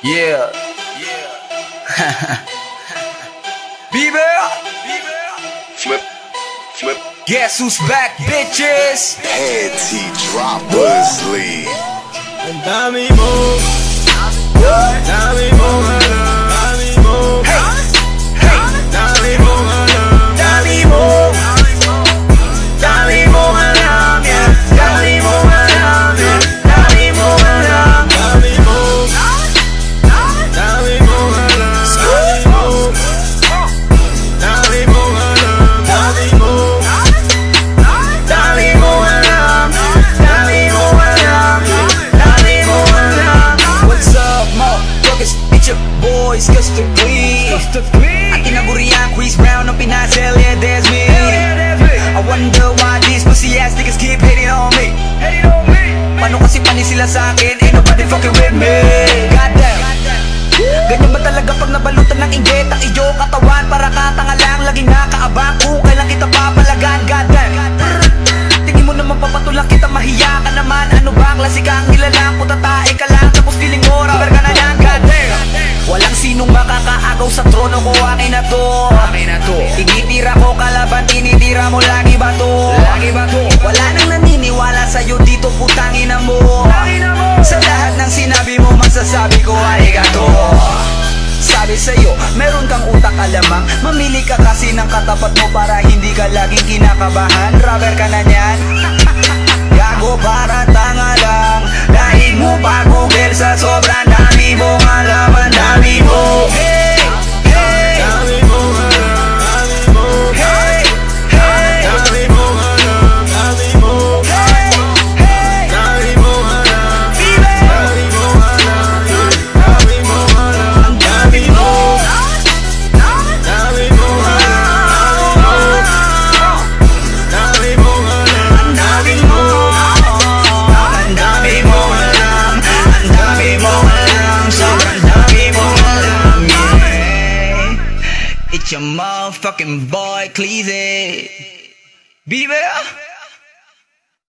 Yeah. Bieber. Flip. Guess who's back, bitches? Panty droppers lead. Ang dami mo, dami mo alam, dami mo, dami mo alam, Dami mo, dami mo alam, yeah. Dami mo alam, yeah. Dami mo alam, dami mo, dami mo alam, dami mo, dami mo alam, dami mo, dami mo alam, dami mo alam, dami mo alam. What's up, motherfuckers? It's your boys, Gusto Clean. Ating naburiang Chris Brown ng pinasel, yeah, that's me. I wonder why these pussy ass niggas keep hitting on me. Paano kasi panis sila sa akin? Ain't nobody fucking with me. Goddamn. Ganyan ba talaga pag nabalutan ng inggit ang iyong katawan? Para katanga lang, laging nakaabang kung kailan kita papalagan. Goddamn. Tingin mo naman papatulak kita, mahiya ka naman. Ano ba, klase kang nilalang, putatae ka lang, tapos feeling mo, rubber ka na lang. Goddamn. Walang sinong makakaagaw sa trono ko, akin na to. Tinitira ko kalaban, tinitira mo lagi ba to? Wala nang naniniwala sa'yo dito, putangin na mo. Sa lahat ng sinabi mo, masasabi ko, arigato. Sabi sa'yo, meron kang utak alamang. Mamili ka kasi ng katapat mo para hindi ka laging kinakabahan. Rubber ka na niyan. Gago para tanga lang. Dahil mo pa Google sa sobrang dami mong alam. Ang dami mo. Hey, hey, dami mo alam, dami mo, hey, hey, dami mo alam, dami mo, hey, hey. dami mo alam, Bieber. dami mo alam, dami mo alam, Ang dami mo. dami mo alam, dami mo alam, Ang dami mo. Ang dami mo alam. Ang dami mo alam. Sobrang dami mo alam. Yeah. It's your motherfucking boy, Cleezy. Bieber.